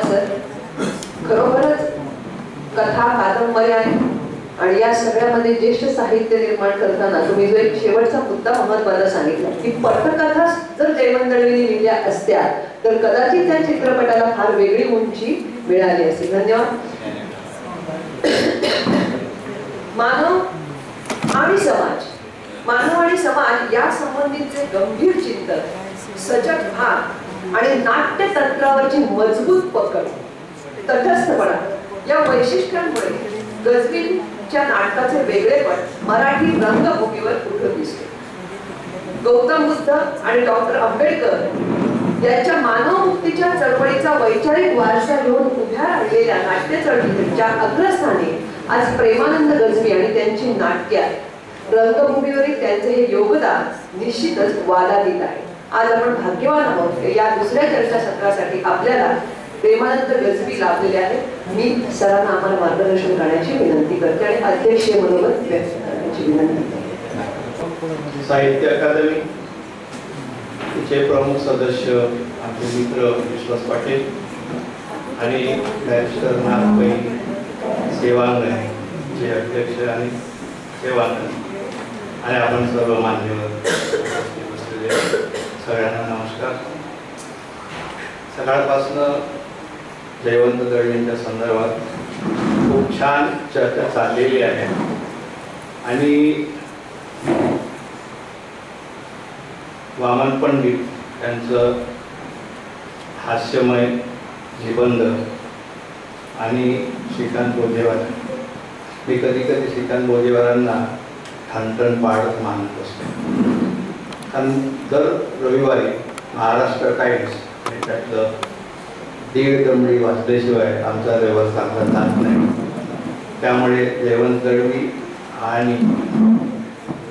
Sir, खरोखरच कथा कादंबऱ्या आणि या सगळ्यामध्ये ज्येष्ठ साहित्य निर्माण करताना तुम्ही जो एक शेवटचा मुद्दा महत्त्वाचा सांगितला की पटकथा जर जयवंत दळवींनी लिहिल्या असत्या तर कदाचित त्या चित्रपटाला फार वेगळी उंची मिळाली असती. धन्यवाद. मानव आणि समाज या संबंधीचे गंभीर चिंतन, सजग भाग आणि नाट्य तंत्रावरची मजबूत पकड, तटस्थपणा या वैशिष्ट्यांमुळे गझबीच्या नाटकाचे वेगळेपण मराठी रंगभूमीवर उठत दिसते. गौतम बुद्ध आणि डॉक्टर आंबेडकर यांच्या मानवमुक्तीच्या चळवळीचा वैचारिक वारसा घेऊन उभ्या राहिलेल्या नाट्य चळवळीच्या अग्रस्थानी आज प्रेमानंद गझबी आणि त्यांची नाट्य आहेत. रंगभूमीवरील त्यांचे हे योगदान निश्चितच वादातीत आहे. आज आपण भाग्यवान आहोत या दुसऱ्या चर्चासत्रासाठी आपल्याला प्रेमानंद गझबी लाभलेले आहेत. मी सरांना आम्हाला मार्गदर्शन करण्याची विनंती करते आणि अध्यक्षीय मनोगत व्यक्त करण्याची विनंती करते. साहित्य अकादमी चे प्रमुख सदस्य आमचे मित्र विश्वास पाटील आणि बॅरिस्टर नागपै सेवांगणे चे अध्यक्ष आणि सेवांगणे आणि आपण सर्व मान्यवर सगळ्यांना नमस्कार. सकाळपासून जयवंत दळवींच्या संदर्भात खूप छान चर्चा चाललेली आहे आणि वामन पंडित यांचं हास्यमय निबंध आणि श्रीकांत बोजेवार, मी कधी कधी श्रीकांत बोजेवारांना ठणठण पाडत मानत असतो. कारण दर रविवारी महाराष्ट्र टाइम्स त्यातलं दीड दमडी वाचल्याशिवाय आमचा रविवार चांगला जात नाही. त्यामुळे जयवंत दळवी आणि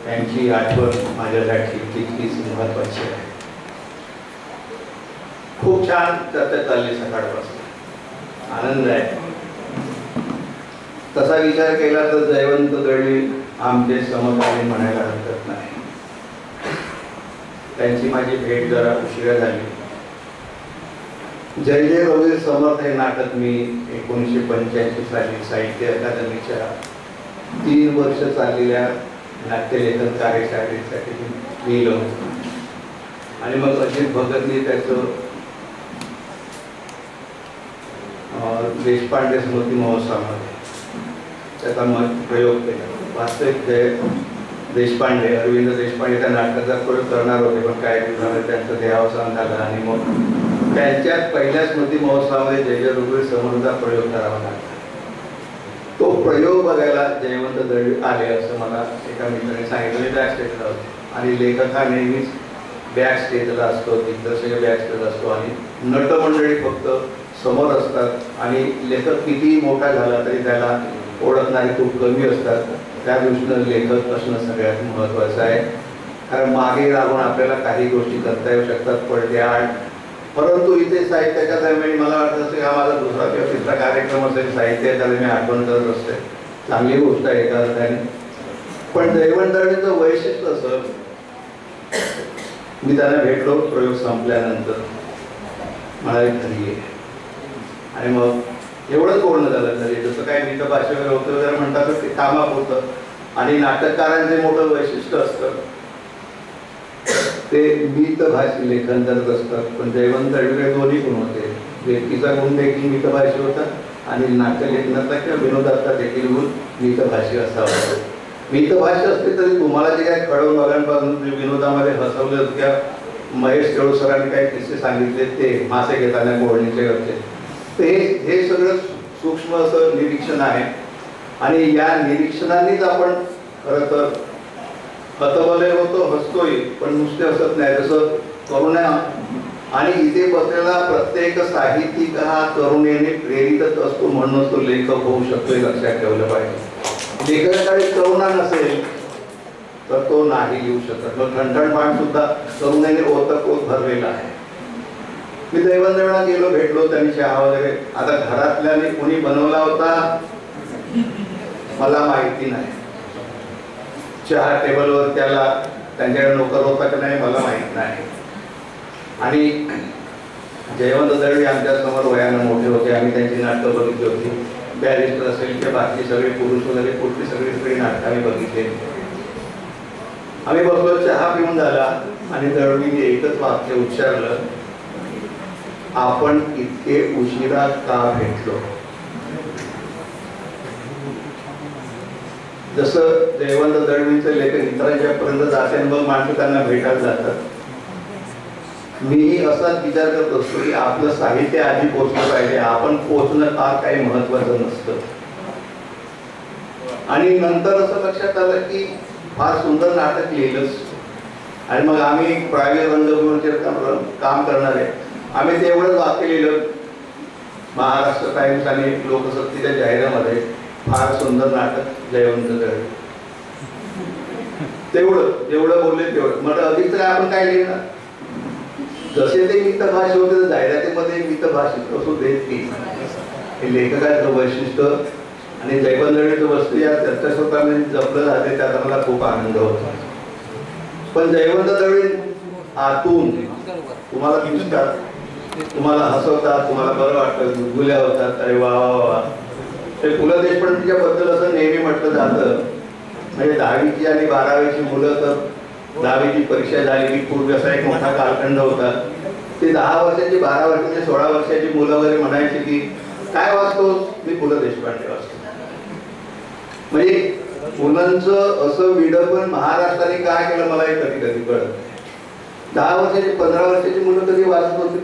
त्यांची आठवण माझ्यासाठी तितकीच महत्त्वाची आहे. खूप छान चर्चा चालली सकाळपासून, आनंद आहे. तसा विचार केला तर जयवंत दळवी आमचे समकालीन म्हणायला हरकत नाही. त्यांची माझी भेट जरा उशिरा झाली. जय जय रघुवीर समर्थ हे नाटक मी 1985 साली साहित्य अकादमीच्या 3 वर्ष चाललेल्या नाट्यलेखन कार्यशाळेसाठी लिहिलं आणि मग अजित भगतनी त्याचं देशपांडे स्मृती महोत्सवामध्ये त्याचा प्रयोग केला. वास्तविक देशपांडे अरविंद देशपांडे त्या नाटकाचा प्रयोग करणार होते, पण काय झालं त्यांचं देहावसान झालं आणि मग त्यांच्याच पहिल्या स्मृती महोत्सवामध्ये जय जय रघुवीर समर्थचा प्रयोग करावा लागला. तो प्रयोग बघायला जयवंत दळवी आले असं मला एका मित्राने सांगितलं. बॅक स्टेजला होते आणि लेखक हा नेहमीच बॅक स्टेजला असतो, दिग्दर्शक बॅक स्टेज असतो आणि नटमंडळी फक्त समोर असतात आणि लेखक कितीही मोठा झाला तरी त्याला ओळखणारे खूप कमी असतात. त्या दृष्टीनं लेखक असणं सगळ्यात महत्त्वाचं आहे. कारण मागे लागून आपल्याला काही गोष्टी करता येऊ शकतात पडद्याआड, परंतु इथे साहित्याच्या दरम्यान मला वाटतं असेल हा माझा दुसरा किंवा तिसरा कार्यक्रम असेल साहित्याच्या मी आठवण करत असते. चांगली गोष्ट आहे एका अर्थाने. पण जयवंत दळवींचं वैशिष्ट्य असं, मी त्यांना भेटलो प्रयोग संपल्यानंतर, मला घरी आहे आणि मग एवढंच बोलणं झालं घरी. जसं काय मी तर भाषेवर होतं जर म्हणतात ते कामापुरतं आणि नाटककारांचे मोठं वैशिष्ट्य असतं ते मितभाषी लेखन करत असतात. पण जयवंत दळवी दोन्ही गुण होते. व्यक्तीचा गुण देखील मितभाषी होता आणि नाट्यलेखनाचा किंवा विनोदाचा देखील गुण मितभाषी असावा. मितभाषी असते तरी तुम्हाला जे काही खळवून बघांपासून विनोदामध्ये हसवलं किंवा महेश केळू सरांनी काही किस्से सांगितले ते मासे घेताना गोळणीचे करते, ते हे सगळं सूक्ष्म असं निरीक्षण आहे आणि या निरीक्षणांनीच आपण खरं तर हतबले होतो, हसतोय पण नुसते हसत नाही. जसं करुणा आणि इथे बसलेला प्रत्येक साहित्यिक हा करुणेने प्रेरितच असतो, म्हणूनच तो लेखक होऊ शकतो हे लक्षात ठेवलं पाहिजे. लेखकाकडे करुणा नसेल तर तो नाही लिहू शकत. मग ठणठणपाण सुद्धा करुणेने ओतप्रोत भरलेला आहे. मी जयवंत दळवींना गेलो, भेटलो, त्यांनी चहा वगैरे आता घरातल्याने कोणी बनवला होता मला माहिती नाही. चहा टेबलवर त्याला त्यांच्याकडे नोकर होता की नाही मला माहित नाही. आणि जयवंत दळवी आमच्या समोर वयानं मोठे होते, आम्ही त्यांची नाटकं बघितली होती. बॅरिस्टर असेल किंवा बाकी सगळे पुरुष वगैरे कुठली सगळी नाटकं आम्ही बघितले. आम्ही बसलो, चहा पिऊन झाला आणि दळवीने एकच वाक्य उच्चारलं, आपण इतके उशिरा का भेटलो. जसं जयवंत दळवींचं लेखन इतरांच्या पर्यंत जाते मग माणसं त्यांना भेटायला जातात, मीही असाच विचार करत असतो की आपलं साहित्य आधी पोचलं पाहिजे, आपण पोचणं फार काही महत्वाचं नसतं. आणि नंतर असं लक्षात आलं की फार सुंदर नाटक लिहिलंच. आणि मग आम्ही प्रायव्हेट रंगभूमीचे काम करणारे आम्ही ते एवढंच वाक्य लिहिलं, महाराष्ट्र टाइम्स आणि लोकशक्तीच्या जाहिरामध्ये फार सुंदर नाटक जयवंत दळवी. तेवढं जेवढं बोलले तेवढं. म्हटलं अधिक तर आपण काय लिहिणार. जसे ते मितभाषी होते जाहिरातीमध्ये मितभाषित असू देत की हे लेखकाचं वैशिष्ट्य आणि जयवंत दळवीचं वस्तू या चर्चा स्वतःमध्ये जपलं जाते त्याचा मला खूप आनंद होता. पण जयवंत दळवी आतून तुम्हाला दिसतात, तुम्हाला हसवतात, तुम्हाला बरं वाटतं, गुदगुल्या होतात, अरे वा वा वा. ते पु ल देशपांडेच्या बद्दल असं नेहमी म्हटलं जातं, म्हणजे 10वीची आणि 12वीची मुलं तर 10वीची परीक्षा झाली की पूर्वी असा एक मोठा कालखंड होता. ते 10 वर्षाची 12 वर्षाची 16 वर्षाची मुलं वगैरे म्हणायची की काय वाचतोस, मी पु ल देशपांडे वाचतो. म्हणजे पुलंचं असं विडंबन महाराष्ट्राने काय केलं मला हे कधी कधी कळत. 10 वर्षाची 15 वर्षाची मुलं कधी वाचत होती,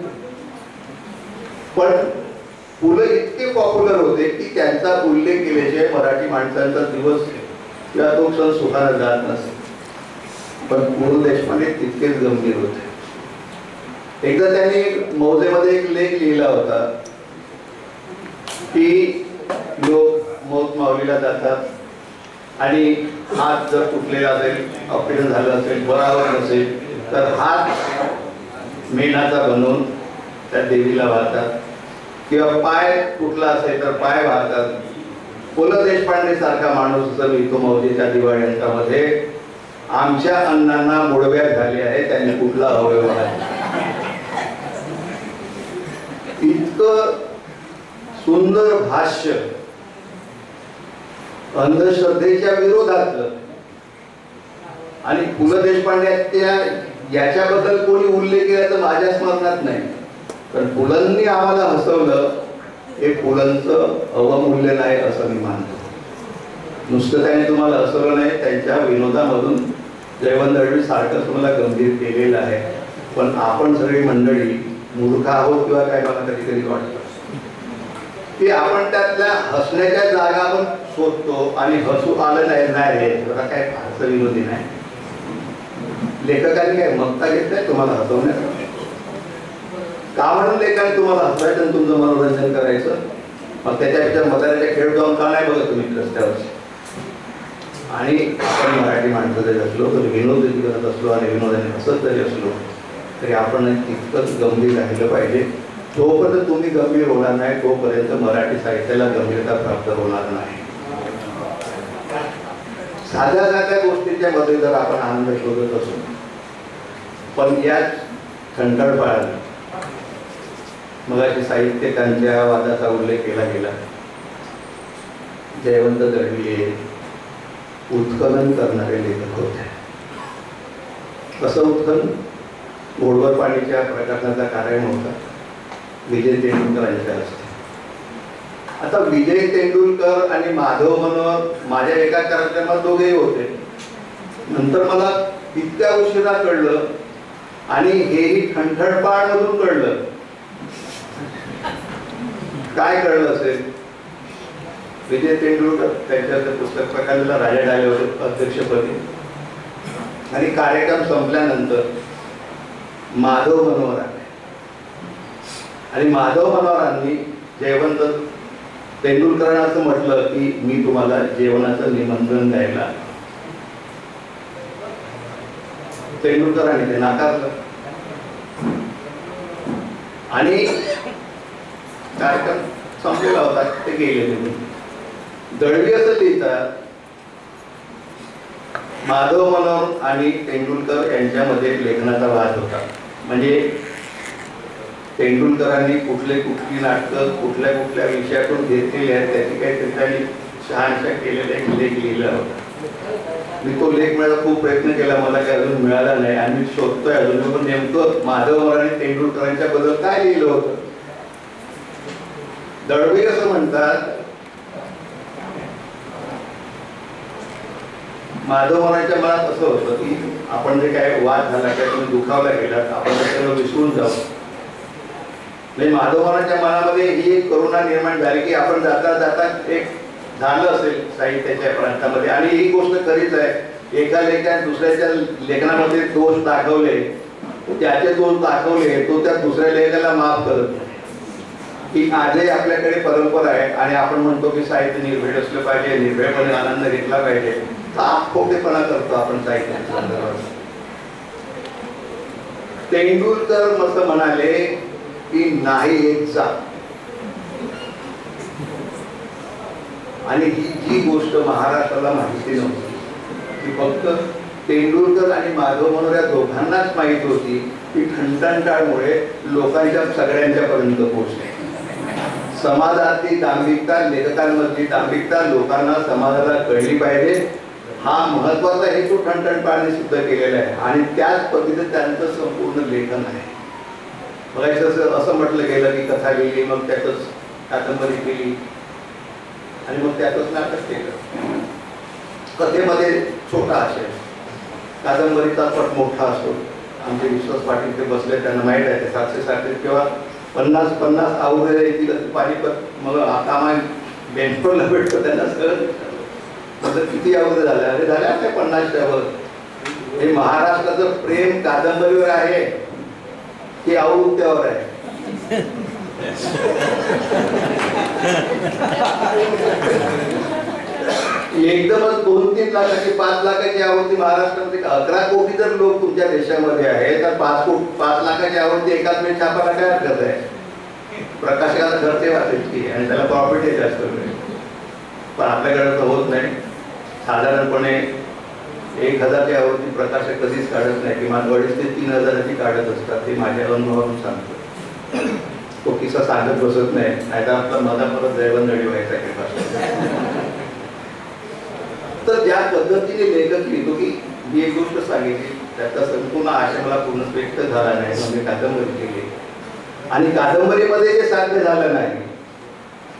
पण पुलं इतके पॉप्युलर होते की त्यांचा उल्लेख केल्याशिवाय मराठी माणसांचा दिवस किंवा तो क्षण सुखाने जात नसे. पण पु ल देशपांडे तितकेच गंभीर होते. एकदा त्यांनी मौजेमध्ये एक लेख लिहिला होता की लोक मौत माऊलीला जातात आणि हात जर तुटलेला असेल, ऑपरेशन झालं असेल, बराबर नसेल तर हात मेणाचा बनवून त्या देवीला वाहतात, किंवा पाय तुटला असेल तर पाय वाहतात. पु ल देशपांडे सारखा माणूस जर येतो मौजेच्या दिवाळ्यांच्यामध्ये, आमच्या अण्णांना मुडव्या झाले आहे, त्यांनी कुठला अवयव आहे. इतकं सुंदर भाष्य अंधश्रद्धेच्या विरोधातलं. आणि पु ल देशपांड्याच्या याच्याबद्दल कोणी उल्लेख केला तर माझ्या स्मरणात नाही, पण पुलंनी आम्हाला हसवलं हे पुलंचं अवमूल्य नाही असं मी मानतो. नुसतं त्याने तुम्हाला हसवलं नाही, त्यांच्या विनोदामधून जयवंत दळवी सारखंच तुम्हाला गंभीर केलेलं आहे. पण आपण सगळी मंडळी मूर्ख आहोत किंवा काय मला कधी कधी वाटतं की आपण त्यातल्या हसण्याच्या जागा आपण शोधतो आणि हसू आलं नाही रे जरा काय फारसं विनोदी नाही. लेखकांनी काय ममता घेतलाय तुम्हाला हसवण्यात का, म्हणून लेखकाने तुम्हाला हसवायचं आणि तुमचं मनोरंजन करायचं. मग त्याच्यापेक्षा मताच्या खेळ जाऊन का नाही बघा तुम्ही रस्त्यावर. आणि आपण मराठी माणसं जरी असलो तर विनोद जरी करत असलो आणि विनोदाने हसत जरी असलो तरी आपण तितकंच गंभीर राहिलं पाहिजे. जोपर्यंत तुम्ही गंभीर होणार नाही तोपर्यंत मराठी साहित्याला गंभीरता प्राप्त होणार नाही. साध्या साध्या गोष्टींच्या मध्ये जर आपण आनंद शोधत असू, पण याच खंडळपाळाने मगाशी साहित्यिकांच्या वादाचा उल्लेख केला गेला. जयवंत दळवी हे उत्खनन करणारे लेखक होते. कसं उत्खनन? गोडवर पाणीच्या प्रकरणाचा कारण होता विजय तेंडुलकरांच्या असते. आता विजय तेंडुलकर आणि माधव मनोहर माझ्या एका कार्यक्रमात दोघेही होते. नंतर मला इतक्या उशिरा कळलं आणि हेही ठणठणपाळ मधून कळलं. काय कळलं असेल? विजय तेंडुलकर त्यांच्या पुस्तक प्रकाराला राजा डाले होते अध्यक्षपदी आणि कार्यक्रम संपल्यानंतर माधव मनोहर आले आणि माधव मनोहरांनी जयवंत तेंडुलकरांना असं म्हटलं की मी तुम्हाला जेवणाचं निमंत्रण द्यायला. तेंडुलकरांनी ते नाकारलं आणि कार्यक्रम संपलेला होता. ते गेले निघून. दळवी असं लिहितात, माधव मनोहर आणि तेंडुलकर यांच्यामध्ये लेखनाचा वाद होता. म्हणजे तेंडुलकरांनी कुठली नाटकं कुठल्या विषयातून घेतलेली आहेत त्याची काहीतरी त्यांनी शहानिशा केलेला एक लेख लिहिला होता. मी तो लेख मिळायला खूप प्रयत्न केला, मला काही अजून मिळाला नाही आणि मी शोधतोय अजून पण नेमकं माधव मोराने तेंडुलकरांच्या बद्दल काय लिहिलं होतं. दळवी असं म्हणतात, माधव मोरांच्या मनात असं होतं की आपण जे काय वाद झाला काय तुम्ही दुखावला गेलात आपण त्याला विसरून जाऊ. म्हणजे माधव मोरांच्या मनामध्ये ही एक करुणा निर्माण झाली की आपण जाता जाता एक झालं असेल साहित्याच्या प्रांतामध्ये आणि ही गोष्ट खरीच आहे. एका लेखात दुसऱ्याच्या लेखनामध्ये दोष दाखवले, त्याचे दोष दाखवले, तो त्या दुसऱ्या लेखाला माफ करत नाही. ही आजही आपल्याकडे परंपरा आहे आणि आपण म्हणतो की साहित्य निर्भीड असलं पाहिजे, निर्भयपणे आनंद घेतला पाहिजे. हा खोटेपणा करतो आपण साहित्याच्या संदर्भात. तेंडुलकर मस्त म्हणाले की नाही एक जात. आणि ही जी गोष्ट महाराष्ट्राला माहिती नव्हती ती फक्त तेंडुलकर आणि माधव मनोर या दोघांनाच माहित होती. ती ठणठणटाळमुळे लोकांच्या सगळ्यांच्या पर्यंत पोहोचली. समाजातली दांभिकता, लेखकांमधली दांभिकता लोकांना समाजाला कळली पाहिजे हा महत्वाचा हेतू ठणठणपाळने सिद्ध केलेला आहे आणि त्याच पद्धतीने त्यांचं संपूर्ण लेखन आहे. बघायचं असं म्हटलं गेलं की कथा लिहिली, मग त्यातच कादंबरी केली आणि मग त्यातच नाटक केलं. कथेमध्ये छोटा आशय, कादंबरीचा पट मोठा असतो. आमचे विश्वास पाटील ते बसले, त्यांना माहीत आहे ते 700 किंवा 50 आवडे येतील पानिपत. मग आता आम्ही बेंचवरला भेटतो त्यांना सगळं म्हणजे किती आवडे झाल्या, अरे झाल्या काय 50च्या वर. हे महाराष्ट्राचं प्रेम कादंबरीवर आहे की आवृत्त्यावर आहे. एकदमच 2-3 लाखाची 5 लाखाची आवृत्ती महाराष्ट्रामध्ये 11 कोटी जर लोक तुमच्या देशामध्ये आहे तर 5 लाखाची आवृत्ती एकाच वेळी छापायला काय हरकत आहे. प्रकाशकाला खर्च वाचायची आणि त्याला प्रॉफिट जास्त मिळेल. पण आपल्याकडे तर होत नाही. साधारणपणे 1000ची आवृत्ती प्रकाशक कधीच काढत नाही, किमान 2,500 ते 3,000ची काढत असतात. ते माझ्या अनुभवावरून सांगतो. तो किस्सा सांगत बसत नाही, नाहीतर आपला माझा परत जयवंदडी व्हायचा की. तर ज्या पद्धतीने लेखक लिहितो की मी एक गोष्ट सांगितली त्याचा संपूर्ण आशय मला पूर्ण व्यक्त झाला नाही म्हणून कादंबरी केली. आणि कादंबरीमध्ये जे साध्य झालं नाही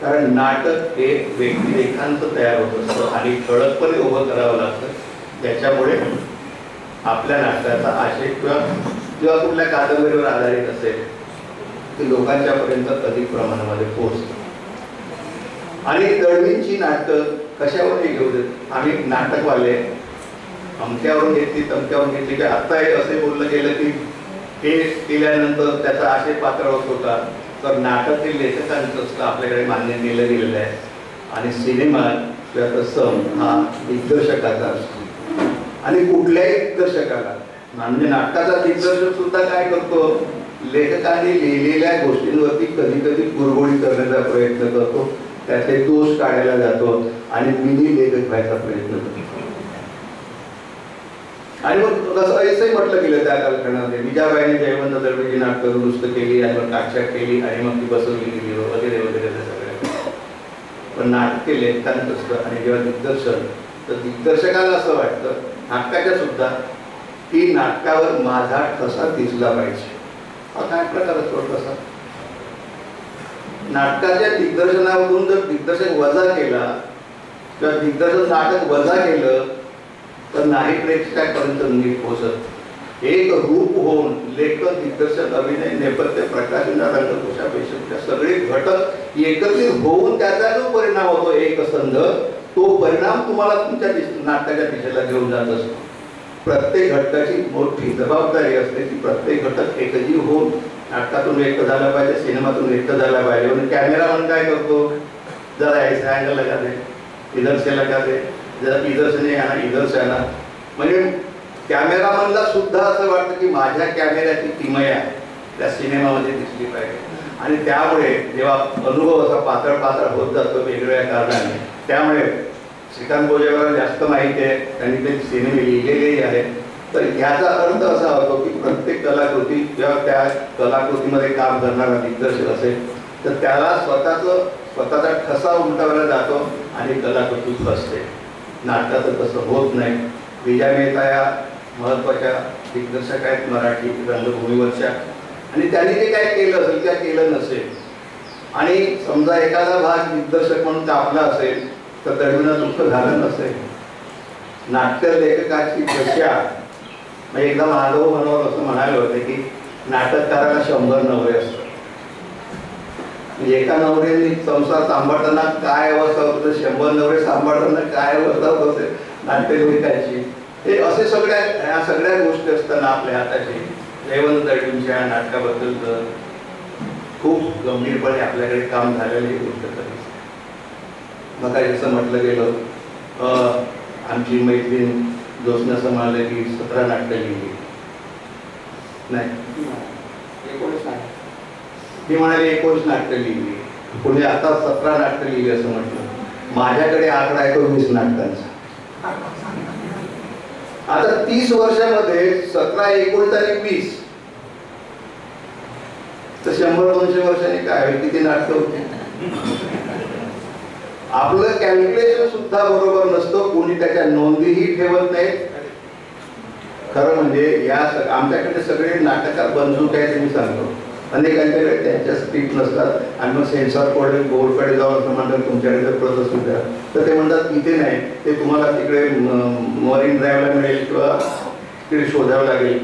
कारण नाटक हे व्यक्तिरेखांचं तयार होत असतं आणि ठळकपणे उभं करावं लागतं. त्याच्यामुळे आपल्या नाटकाचा आशय किंवा कुठल्या कादंबरीवर आधारित असेल ते लोकांच्या पर्यंत अधिक प्रमाणामध्ये पोहोचतं. आणि दळवींची नाटकं कशावर घेऊ देत. आम्ही नाटकवाले अमक्यावरून घेतली तमक्यावरून घेतली की आत्ता असे बोललं गेलं की हे केल्यानंतर त्याचा आशय पात्र होत होता. तर नाटक हे लेखकांचं असतं, आपल्याकडे मान्य केलं गेलेलं आहे. आणि सिनेमा किंवा सम हा दिग्दर्शकाचा असतो. आणि कुठल्याही दिग्दर्शकाला म्हणजे नाटकाचा दिग्दर्शक सुद्धा काय करतो, लेखकांनी लिहिलेल्या गोष्टींवरती कधी कधी कुरघोडी करण्याचा प्रयत्न करतो, त्याचे दोष काढायला जातो आणि मिनी लेखक व्हायचा प्रयत्न करतो. आणि मग कसं असंही म्हटलं गेलं त्या कालखंडामध्ये विजाबाईने जयवंत दळवीची नाटकं दुरुस्त केली आणि मग काक्षात केली आणि मग ती बसवली गेली वगैरे वगैरे सगळं. पण नाटक लेखकांत असतं आणि जेव्हा दिग्दर्शन तर दिग्दर्शकाला असं वाटतं नाटकाच्या सुद्धा की नाटकावर माझा ठसा दिसला पाहिजे. हा काय प्रकार असतो ठसा. नाटकाच्या दिग्दर्शनावरून जर दिग्दर्शक वजा केला किंवा दिग्दर्शन नाटक वजा केलं तर नाही प्रेक्षकापर्यंत नीट पोहोचत. एक रूप होऊन लेखक दिग्दर्शक अभिनय नेपथ्य प्रकाशन रंगभूषा पेशा सगळे घटक एकत्रित होऊन त्याचा जो परिणाम होतो एक संघ तो परिणाम तुम्हाला तुमच्या नाटकाच्या दिशेला घेऊन जात असतो. प्रत्येक घटकाची मोठी जबाबदारी असते की प्रत्येक घटक एकजीव होऊन नाटकातून व्यक्त झाला पाहिजे, सिनेमातून व्यक्त झाला पाहिजे. म्हणून कॅमेरामन काय करतो, जरा ऐसा अँगल लगा दे, इधर से लगा दे, जरा इधर से नाही आना इधर से आना. म्हणजे कॅमेरामनला सुद्धा असं वाटतं की माझ्या कॅमेऱ्याची किमया त्या सिनेमामध्ये दिसली पाहिजे. आणि त्यामुळे जेव्हा अनुभव असा पातळ पातळ होत जातो वेगवेगळ्या कारणाने, त्यामुळे श्रीकांत बोजेवाला जास्त माहिती आहे, त्यांनी ते सिनेमे लिहिलेलेही आहेत. तर ह्याचा अर्थ असा होतो की प्रत्येक कलाकृती किंवा त्या कलाकृतीमध्ये काम करणारा दिग्दर्शक असेल तर त्याला स्वतःचा ठसा उमटवला जातो आणि कलाकृती फसते. नाटकाचं तसं होत नाही. विजया मेहता या महत्त्वाच्या दिग्दर्शक आहेत मराठी रंगभूमीवरच्या, आणि त्यांनी ते काय केलं असेल किंवा केलं नसेल, आणि समजा एखादा भाग दिग्दर्शक म्हणून कापला असेल तर दडविणं दुःख झालं नसेल. नाट्य लेखकाची दशा म्हणजे एकदा माधव मनोहर असं म्हणाले होते की नाटककाराला 100 नवरे असतात. म्हणजे एका नवऱ्याने संसार सांभाळताना काय अवस्था होत होते, 100 नवरे सांभाळताना काय अवस्था होत होते नाट्य लेखकाची. हे असे ह्या सगळ्या गोष्टी असताना आपल्या हाताची रेवंत दळवींच्या नाटकाबद्दल खूप गंभीरपणे आपल्याकडे काम झालेली गोष्ट तरी. मग काय जसं म्हटलं गेलं, आमची मैत्रीण जोशना असं म्हणाले की 17 नाटकं लिहिली नाही, 19 मी म्हणाले 19 नाटकं लिहिली. पुढे आता 17 नाटकं लिहिली असं म्हटलं. माझ्याकडे आकडा आहे तो 20 नाटकांचा. आता 30 वर्षामध्ये 17 19 आणि 20 तर 100-200 वर्षांनी काय किती नाटकं होती. आपलं कॅल्क्युलेशन सुद्धा बरोबर नसतं, कोणी त्याच्या नोंदीही ठेवत नाहीत. खरं म्हणजे या आमच्याकडे सगळे नाटककार बंधूक आहेत मी सांगतो. अनेकांच्याकडे त्यांच्या स्क्रिप्ट नसतात आणि मग सेन्सॉर बोर्डकडे जाऊन असं म्हणतात तुमच्याकडे जर प्रत असेल तर ते म्हणतात इथे नाही, ते तुम्हाला तिकडे मरीन ड्राईव्हला मिळेल किंवा तिकडे शोधावं लागेल.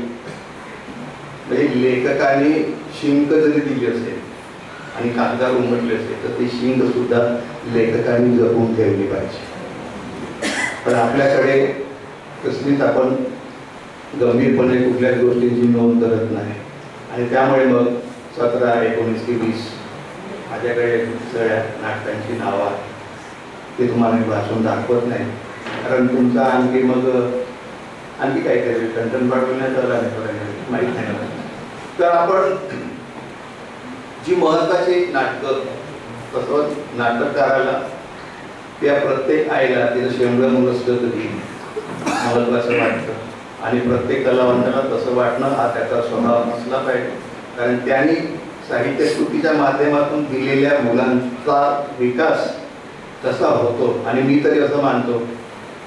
म्हणजे लेखकाने शिंक जरी दिली असेल आणि कागदावर उमटले असेल तर ती शिंक सुद्धा लेखकांनी जपून ठेवली पाहिजे. पण आपल्याकडे कसलीच आपण गंभीरपणे कुठल्याच गोष्टींची नोंद करत नाही, आणि त्यामुळे मग 17, 19 की 20 माझ्याकडे सगळ्या नाटकांची नावं आहेत. ते तुम्हाला मी वाचून दाखवत नाही, कारण तुमचा आणखी मग आणखी काहीतरी कंटन पाठवण्यात आला नाही माहीत नाही. तर आपण जी महत्त्वाची नाटकं तसं नाटककाराला त्या प्रत्येक आईला तिचं 100 मुलं असलं तरी महत्त्वाचं वाटतं, आणि प्रत्येक कलावंताला तसं वाटणं हा त्याचा स्वभाव असला पाहिजे. कारण त्यांनी साहित्यकृतीच्या माध्यमातून दिलेल्या मुलांचा विकास कसा होतो. आणि मी तरी असं मानतो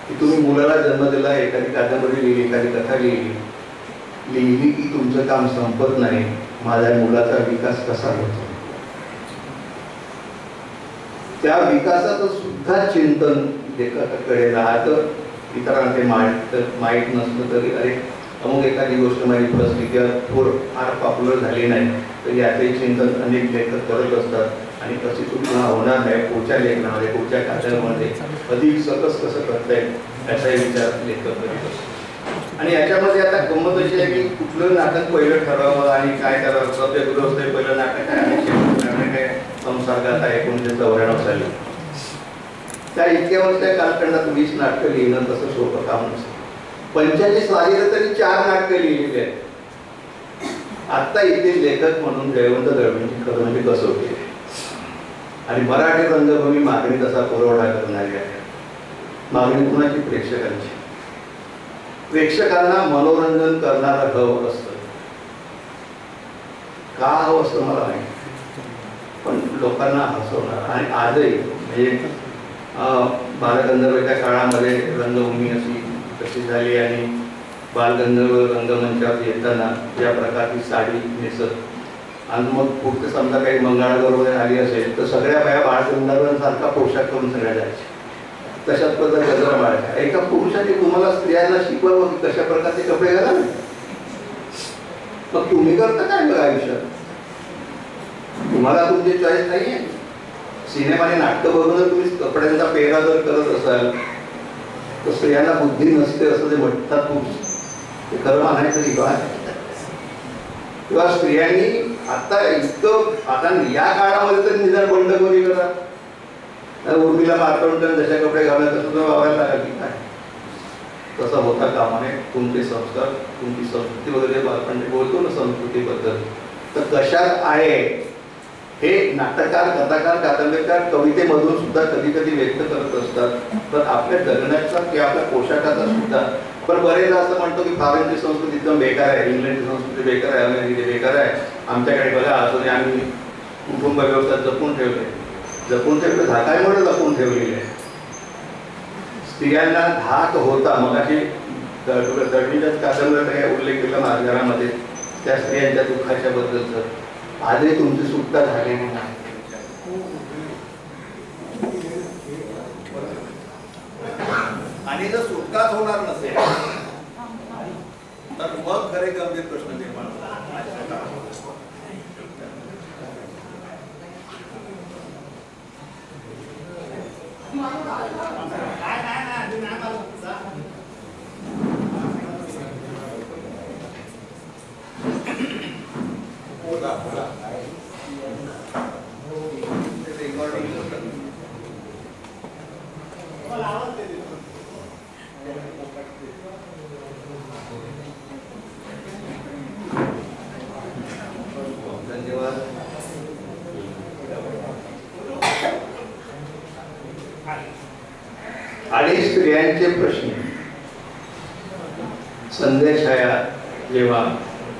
की तुम्ही मुलाला जन्म दिला, एखादी कादंबरी लिहिली, एखादी कथा लिहिली की तुमचं काम संपत नाही. माझ्या मुलाचा विकास कसा होतो त्या विकासाचं सुद्धा चिंतन लेखकाकडे राहतं. इतरांना ते माहीत नसतं तरी अरे अमुक एखादी गोष्ट माझी फसली किंवा फार पॉप्युलर झाली नाही तर याचंही चिंतन अनेक लेखक करत असतात. आणि कशी चुका होणार नाही पुढच्या लेखनामध्ये, पुढच्या कादंबरीमध्ये अधिक सकस कसं करता येईल याचाही विचार लेखक करीत असतो. आणि याच्यामध्ये आता गंमत अशी आहे की कुठलं नाटक पहिलं ठरवावं आणि काय करावं. सत्यगृहस्थ पहिलं नाटक आहे आणि शेवटचं काय संसर्गात आहे 1994 साली. त्या इतक्या वर्षाच्या कालखंडात 20 नाटकं लिहिणं तसं सोपं काम नसतं. 45 वाजेला तरी 4 नाटकं लिहिलेली आहेत. आत्ता इथे लेखक म्हणून जयवंत दळवींची खरं म्हणजे कसोटी आहे, आणि मराठी रंगभूमी मागणी तसा पुरवठा करणारी आहे. मागणी कुणाची? प्रेक्षकांची. प्रेक्षकांना मनोरंजन करणारं हवं असतं. का हवं असतं मला माहिती, पण लोकांना हसवणार. आणि आजही म्हणजे बालगंधर्वच्या काळामध्ये रंगभूमी अशी कशी झाली आणि बालगंधर्व रंगमंचावर येताना या प्रकारची साडी नेसत आणि मग पुढचं समजा काही मंगळागौर आली असेल तर सगळ्या बाया बालगंधर्वांसारखा पोशाख करून सगळ्या जायच्या. तशाच प्रकारे गजरा मारायच्या. एका पुरुषाने तुम्हाला स्त्रियांना शिकवावं की कशा प्रकारचे कपडे घालावे. मग तुम्ही करता काय बघा आयुष्यात? तुम्हाला तुमची चॉईस नाही आहे. सिनेमाने नाटकं बघून जर तुम्ही कपड्यांचा पेहराव जर करत असाल तर स्त्रियांना बुद्धी नसते असं जे म्हणतात पुरुष, ते खरं मानायचं की काय? किंवा स्त्रियांनी आता इतकं आता या काळामध्ये तर निदान बंडखोरी करा, उर्मीला मारतोंड जशा कपडे घालायचं सुद्धा वागायला लागेल की काय? तसं होता कामा नये. तुमचे संस्कार, तुमची संस्कृती वगैरे आपण बोलतो ना संस्कृतीबद्दल, तर कशात आहे हे नाटककार, कथाकार, कादंबरीकार कवितेमधून सुद्धा कधी कधी व्यक्त करत असतात, पण आपल्या जगण्याचा किंवा आपल्या पोशाखाचा सुद्धा. पण बरेच असं म्हणतो की फॉरेनची संस्कृती एकदम बेकार आहे, इंग्लंडची संस्कृती बेकार आहे, अमेरिकेची बेकार आहे, आमच्याकडे बघा अजून आम्ही कुटुंब व्यवस्था जपून ठेवले. जपून ठेवलं धाकामुळे जपून ठेवलेली आहे. स्त्रियांना धाक होता. मग अशी दडवीच्याच कादंबरीचा उल्लेख केला मार्गारामध्ये त्या स्त्रियांच्या दुःखाच्या बद्दलचं. आजही तुमची सुटका झालेली नाही. आणि जर सुटकाच होणार नसेल तर मग खरे गंभीर प्रश्न निर्माण होतात. आणि स्त्रियांचे प्रश्न संध्याछाया जेव्हा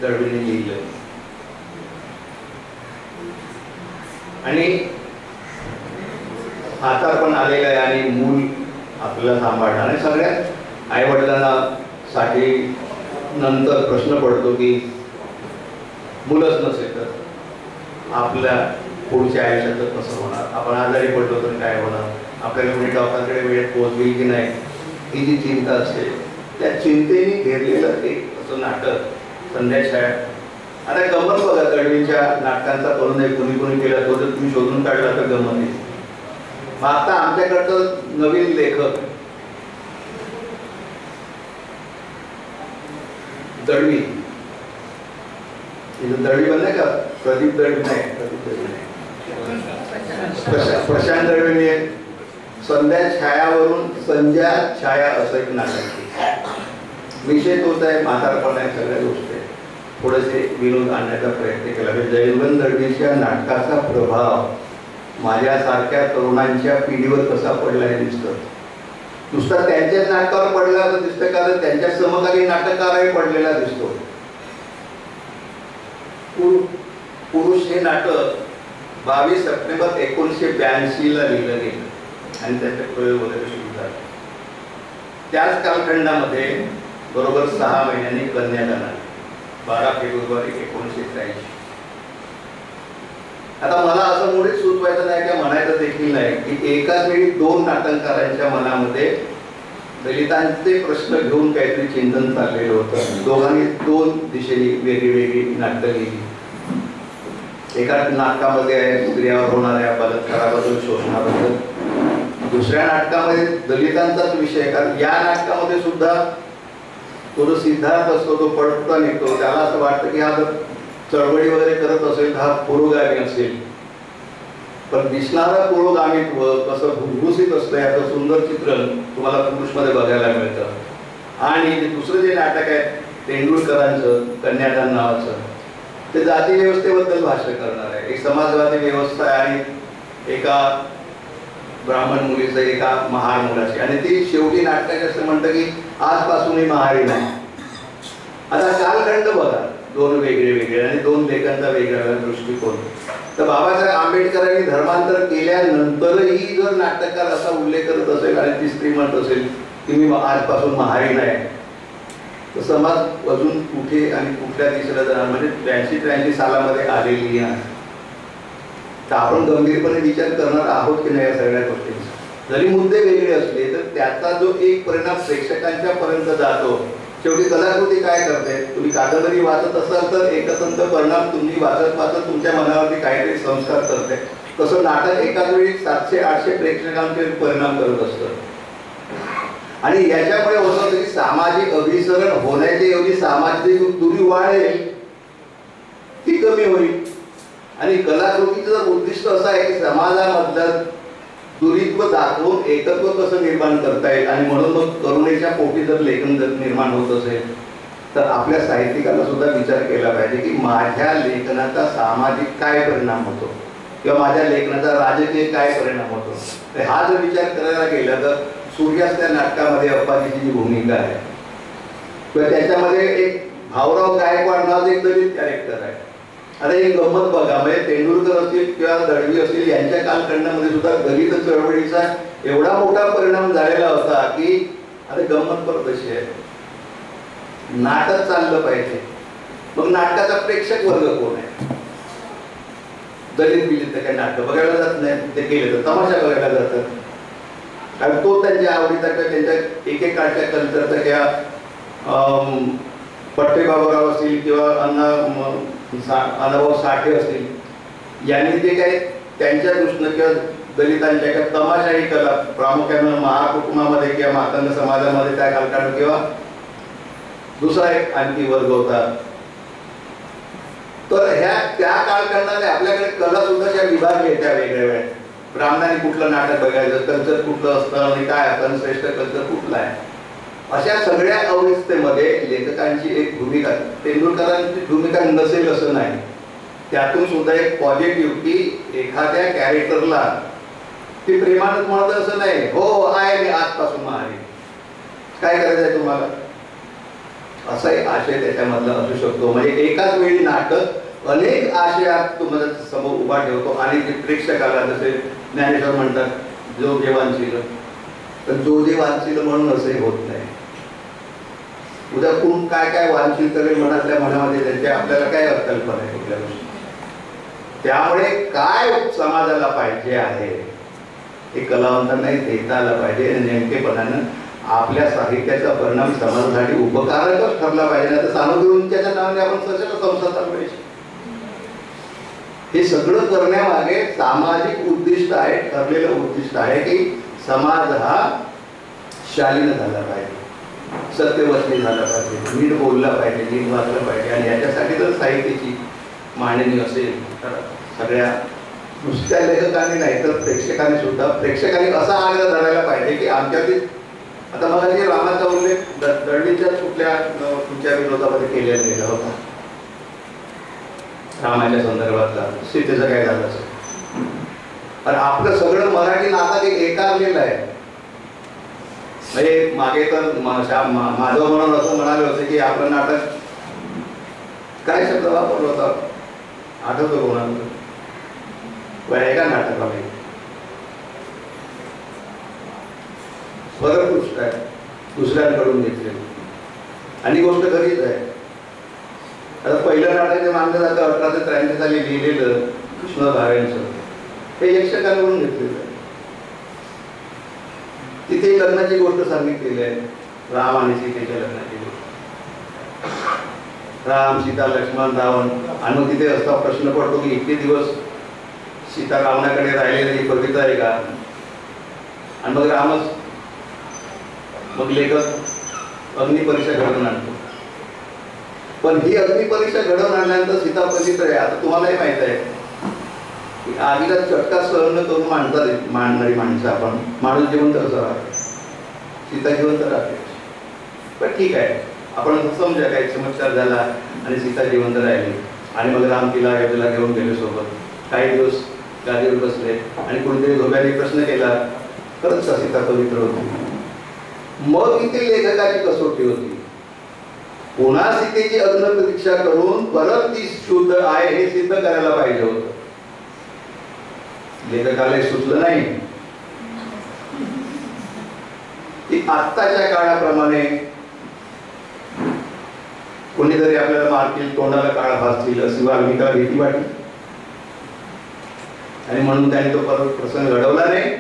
दळवीने लिहिलं आणि म्हातारपण आलेलं आहे आणि मूल आपल्याला सांभाळणं आणि सगळ्यात आई वडिलांना साठी नंतर प्रश्न पडतो की मुलंच नसेल तर आपल्या पुढच्या आयुष्याचं कसं होणार, आपण आजारी पडलो तर काय होणार, आपल्याला कोणी डॉक्टरांकडे वेळेत पोहोचवेल की नाही, ही जी चिंता असते त्या चिंतेने घेरलेलं एक असं नाटक संध्याछाया. आता गमत बघा, दळवीच्या नाटकांचा करून एक कोणी केला तो जर तुम्ही शोधून काढला तर गमत आहे. मग आता आमच्याकडचं नवीन लेखक दळवी, दळवी पण नाही का, प्रदीप दळवी नाही, प्रदीप दळवी नाही, प्रशांत दळवीने संध्याछायावरून संध्या छाया असं एक नाटक केलं. विषय तोच आहे, म्हातारपण आहे, सगळ्या गोष्टी आहेत. थोडेसे विनोद आणण्याचा प्रयत्न केला. जयवंत दळवीच्या नाटकाचा प्रभाव माझ्यासारख्या तरुणांच्या पिढीवर कसा पडला हे दिसतं. नुसता त्यांच्याच नाटकावर पडला असं दिसतं, कारण त्यांच्या समकालीन नाटककारही पडलेला दिसतो. पुरुष हे नाटक 22 सप्टेंबर 1982 ला लिहिलं गेलं आणि त्याचे प्रयोग वगैरे सुरू झाले. त्याच कालखंडामध्ये बरोबर 6 महिन्यांनी कन्यादान आले, 12 फेब्रुवारी 1983. आता मला असं मुळीच सुचवायचं नाही किंवा म्हणायचं देखील नाही की एकाच वेळी 2 नाटककारांच्या मनामध्ये दलितांचे प्रश्न घेऊन काहीतरी चिंतन चाललेलं होतं. दोघांनी 2 दिशेने वेगळी वेगळी नाटकं लिहिली. एका नाटकामध्ये आहे स्त्रियावर होणाऱ्या बलात्काराबद्दल, शोषणाबद्दल. दुसऱ्या नाटकामध्ये दलितांचाच विषय. कारण या नाटकामध्ये सुद्धा तो जो सिद्धार्थ असतो तो पळता निघतो. त्याला असं वाटतं की हा जर चळवळी वगैरे करत असेल तर हा पुरोगामी असेल, पण दिसणारा पुरोगामित्व कसं भुसभुसीत असतं याचं सुंदर चित्रण तुम्हाला पुरुषमध्ये बघायला मिळतं. आणि दुसरं जे नाटक आहे तेंडुलकरांचं कन्यादान नावाचं, ते जाती व्यवस्थेबद्दल भाष्य करणार आहे. एक समाजवादी व्यवस्था आहे आणि एका ब्राह्मण मुलीचं एका महार मुलाची, आणि ती शेवटी नाटकाचे असं म्हणतं की आजपासूनही महारी नाही. आता कालखंड बघा, 2 वेगळे वेगळे आणि 2 लेखांचा वेगळा दृष्टिकोन. तर बाबासाहेब आंबेडकरांनी धर्मांतर केल्यानंतरही जर नाटककार असा उल्लेख करत असेल आणि ती स्त्री म्हणत असेल की मी आजपासून महारी नाही, तर समाज अजून कुठे आणि कुठल्या दिशेला जाणार. म्हणजे 82-83 सालामध्ये आलेली आहे. तर आपण गंभीरपणे विचार करणार आहोत की नाही या सगळ्या गोष्टींचा. जरी मुद्दे वेगळे असले तर त्याचा जो एक परिणाम प्रेक्षकांच्या पर्यंत जातो. शेवटी कलाकृती काय करते, तुम्ही कादंबरी वाचत असाल तर एकसंध परिणाम तुम्ही वाचत तुमच्या मनावरती काहीतरी संस्कार करते. तसं नाटक एकाच वेळी 700-800 प्रेक्षकांचे परिणाम करत असतं. आणि याच्यामुळे होतं की सामाजिक अभिसरण होण्याची एवढी सामाजिक दुरी वाढेल ती कमी होईल. आणि कलाकृतीचं जर उद्दिष्ट असं आहे की समाजामधलं दुरीत्व दाखवून एकत्व कसं निर्माण करता येईल, आणि म्हणून मग करुणेच्या पोटी जर लेखन जर निर्माण होत असेल तर आपल्या साहित्यिकाला सुद्धा विचार केला पाहिजे की माझ्या लेखनाचा सामाजिक काय परिणाम होतो. किंवा माझ्या लेखनाचा राजकीय काय परिणाम होतो, तर हा जर विचार करायला गेला तर सूर्यास्त या नाटकामध्ये अप्पाजीची जी भूमिका आहे किंवा त्याच्यामध्ये एक भाऊराव गायकवाड नावाचं एक दलित कॅरेक्टर आहे. आता एक गंमत बघा, म्हणजे तेंडुलकर असतील किंवा दळवी असतील यांच्या कालखंडामध्ये सुद्धा दलित चळवळीचा एवढा मोठा परिणाम झालेला होता की आता गंमत पण कशी आहे, नाटक चाललं पाहिजे, मग नाटकाचा प्रेक्षक वर्ग कोण आहे? दलित बिलित काही नाटक बघायला जात नाही, ते केले तर तमाशा बघायला जातात, कारण तो त्यांच्या आवडीचा किंवा त्यांच्या एकेकाळच्या कल्चरचा किंवा पट्टेबाबूराव असतील किंवा अण्णाभाऊ साठे असतील यांनी जे काही त्यांच्या दृष्टीनं किंवा दलितांच्या किंवा तमाशाही कला प्रामुख्यानं महाकुटुंबामध्ये किंवा मातंग समाजामध्ये त्या कालखंड किंवा दुसरा एक आणखी वर्ग होता, तर ह्या त्या कालखंडाने आपल्याकडे कला सुद्धा ज्या विभागल्या त्या वेगळ्या ब्राह्मणाने कुठलं नाटक बघायचं, कल्चर कुठलं असतं आणि काय असतं, श्रेष्ठ कल्चर कुठलं आहे, अशा सगळ्या अवस्थेमध्ये लेखकांची एक भूमिका, तेंडुलकरांची भूमिका नसेल असं नाही, त्यातून सुद्धा एक पॉझिटिव्ह की एखाद्या कॅरेक्टरला ती प्रेमानच म्हणत असं नाही, हो आहे मी आजपासून आहे, काय करायचंय तुम्हाला, असा एक आशय त्याच्यामधला असू शकतो. म्हणजे एकाच वेळी नाटक अनेक आशयात तुम्हाला समोर उभा ठेवतो आणि ते प्रेक्षकाला, जसे ज्ञानेश्वर म्हणतात जो जे वांछिल, तर जो जे वांछिल म्हणून असंही होत नाही. उद्या कोण काय काय वांछिल करेल मनातल्या मनामध्ये त्यांच्या आपल्याला काय कल्पना आहे कुठल्या गोष्टी. त्यामुळे काय समाजाला पाहिजे आहे हे कलावंतांना देता आलं पाहिजे, नेमकेपणानं आपल्या साहित्याचा परिणाम समाजासाठी उपकारकच ठरला पाहिजे. नाही तर सानुग्रहाच्या नावाने आपण सगळं संस्था चालवायची. हे सगळं करण्यामागे सामाजिक उद्दिष्ट आहे, ठरलेलं उद्दिष्ट आहे की समाज हा शालीन झाला पाहिजे, सत्यवचनी झाला पाहिजे, नीट बोलला पाहिजे, नीट वाचलं पाहिजे. आणि याच्यासाठी जर साहित्याची मांडणी असेल तर सगळ्या नुसत्या लेखकांनी नाही तर प्रेक्षकांनी असा आग्रह धरायला पाहिजे की आमच्यातील, आता मला जे रामाचा उल्लेख दळवीच्या कुठल्या तुमच्या विरोधामध्ये केलेला गेला होता, रामाच्या संदर्भातला, सीतेचं काय झालं असेल, पण आपलं सगळं मराठी नाटक एक एकारलेलं आहे. म्हणजे मागे तर माधव म्हणून असं म्हणाले होते की आपलं नाटक काय शब्द वापरला होता आठवतो कोणाला, एका नाटकामध्ये परकृष्ट आहे, दुसऱ्यांकडून घेतलेलं. आणि गोष्ट खरीच आहे. आता पहिलं नाटक जे मानलं जातं 1883 साली लिहिलेलं कृष्ण भावेंचं, हे यक्षकांकडून घेतलेलं आहे. तिथे लग्नाची गोष्ट सांगितलेली आहे, राम आणि सीतेच्या लग्नाची गोष्ट. राम, सीता, लक्ष्मण, रावण. आणि मग तिथे असा प्रश्न पडतो की इतके दिवस सीता रावणाकडे राहिलेली पवित्र आहे का? आणि मग रामच, मग लेखक अग्निपरीक्षा घडवून आणतो. पण ही अग्निपरीक्षा घडवून आणल्यानंतर सीता पवित्र आहे. आता तुम्हालाही माहित आहे की आगीला चटका सहन करून मांडणारी माणसं आपण, माणूस जिवंत कसं राहतो, सीता जिवंत राहते. पण ठीक आहे, आपण समजा काही चमत्कार झाला आणि सीता जिवंत राहिली आणि मग राम तिला अयोध्येला घेऊन गेले सोबत. काही दिवस गादीवर बसले आणि कोणीतरी धोब्याने प्रश्न केला, खरंच का सीता पवित्र होती? मग इथे लेखकाची कसोटी होती. पुन्हा सीतेची अग्न प्रतीक्षा करून परत ती शुद्ध आहे हे सिद्ध करायला पाहिजे होतं. लेखकाला सुचलं नाही की आत्ताच्या काळाप्रमाणे कोणीतरी आपल्याला मारतील, तोंडाला काळ भासतील अशी वाल्मिकाला भीती वाटली आणि म्हणून त्याने तो परत प्रसंग घडवला नाही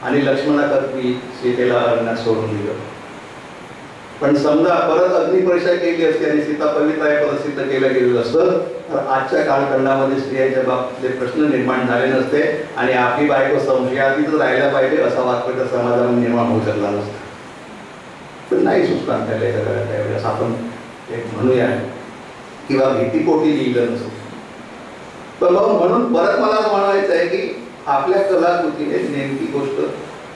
आणि लक्ष्मणाकरती सीतेला अरण्यात सोडून दिलं. पण समजा परत अग्निपरीक्षा केली असती आणि सीता पवित्र आहे परत सिद्ध केलं गेलेलं असतं तर आजच्या कालखंडामध्ये स्त्रियांच्या बाबतीत प्रश्न निर्माण झाले नसते आणि आपली बायको संशयातीतच राहायला पाहिजे असा वाक्य समाजामध्ये निर्माण होऊ शकला नसता. पण नाही सुचला त्या लेखकाला त्यावेळेस आपण एक म्हणूया किंवा भीतीपोटी लिहिलं नसतं. पण मग म्हणून परत मला म्हणायचं आहे की आपल्या कलाकृतीने नेमकी गोष्ट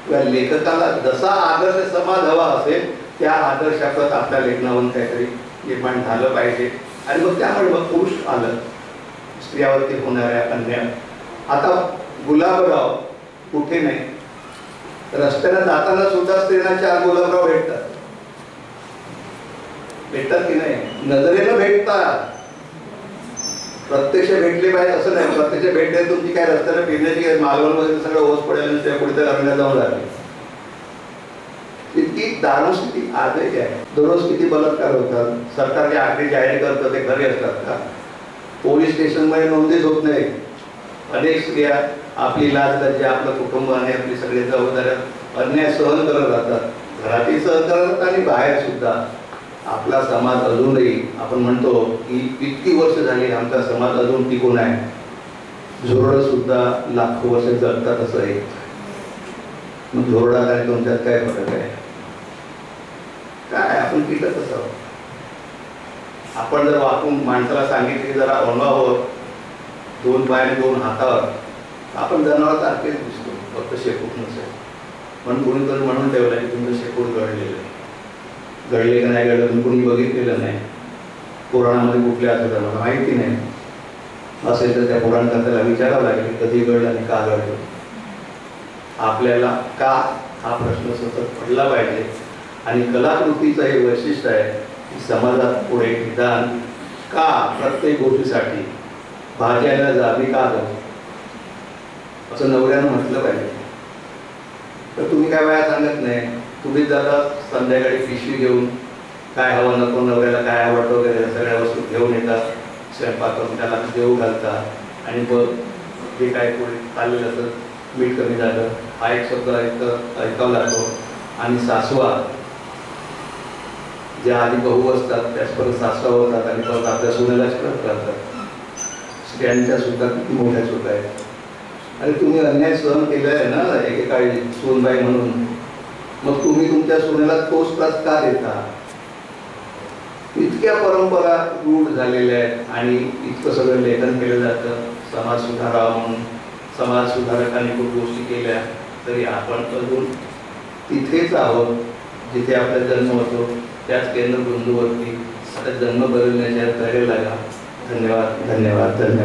किंवा लेखकाला जसा आदर्श समाज हवा असेल त्या आदर्शातच आपल्या लेखनावरून काहीतरी निर्माण झालं पाहिजे. आणि मग त्यामुळे मग पुरुष आलं, स्त्रियावरती होणाऱ्या अन्याय आता गुलाबराव कुठे नाही, रस्त्याने जाताना सुद्धा स्त्रियांना 4 गुलाबराव भेटतात की नाही, नजरेनं भेटतात. प्रत्यक्ष भेटले पाहिजे असं नाही, प्रत्यक्ष भेटले तुमची काय रस्त्याने फिरण्याची मालवणमध्ये सगळं ओस पडेल कुठे रंगात जाऊन राहिले. इतकी दारुण स्थिती आजही आहे. दररोज किती बलात्कार होतात, सरकार जे आकडे जाहीर करतं ते खरे असतात का? पोलीस स्टेशनमध्ये नोंदीच होत नाही. अनेक स्त्रिया आपली लाज लज्जा, आपलं कुटुंब आणि आपली सगळी जबाबदाऱ्या अन्याय सहन करत राहतात, घरातही सहन करतात आणि बाहेर सुद्धा. आपला समाज अजूनही आपण म्हणतो की इतकी वर्ष झाली आमचा समाज अजून टिकून आहे. झोरडं सुद्धा लाखो वर्ष जगतात असं आहे. मग झोरडात आणि तुमच्यात काय फरक आहे? काय आपण टिकत असावं? आपण जर वाकून माणसाला सांगितले की जरा ओळवावं 2 पाय आणि 2 हातावर, आपण जनावरासारखेच दिसतो, फक्त शेपूट नसेल. पण कोणीतरी म्हणून ठेवलं की तुमचं शेपूट गळलेलं आहे. घडले का नाही घडलं तुम्ही कोणी बघितलेलं नाही. पुराणामध्ये कुठले असं मला माहिती नाही. असेल तर त्या पुराणकर्त्याला विचारावं लागेल कधी घडलं आणि का घडलं. आपल्याला का हा प्रश्न सतत पडला पाहिजे. आणि कलाकृतीचं हे वैशिष्ट्य आहे की समाजात पुढे निदान का प्रत्येक गोष्टीसाठी भाज्याला जावी का जाऊ असं नवऱ्यानं म्हटलं पाहिजे. तर तुम्ही काय वेळा सांगत नाही, तुम्ही जाता संध्याकाळी पिशवी घेऊन काय हवं नको नवऱ्याला काय आवडतं वगैरे सगळ्या वस्तू घेऊन येतात, स्वयंपाक करून त्याला जेवू घालतात आणि मग जे काय पुढे चाललेलं असतं मीठ कमी झालं हा एक शब्द ऐकावा लागतो. आणि सासवा ज्या आधी बहू असतात त्याच परत सासवा होतात आणि परत आपल्या सुनेलाच करत राहतात. स्त्रियांच्या सुद्धा किती मोठ्या चुका आहेत. आणि तुम्ही अन्याय सहन केला आहे ना एकेकाळी सूनबाई म्हणून, मग तुम्ही तुमच्या सुनेला तोच त्रास का देता? इतक्या परंपरा रूढ झालेल्या आहेत आणि इतकं सगळं लेखन केलं जातं समाज सुधारावा म्हणून. समाज सुधारकांनी खूप गोष्टी केल्या तरी आपण अजून तिथेच आहोत जिथे आपला जन्म होतो, त्याच केंद्रबिंदूवरती जन्म बदलण्याच्या तयारी लागा. धन्यवाद धन्यवाद धन्यवाद.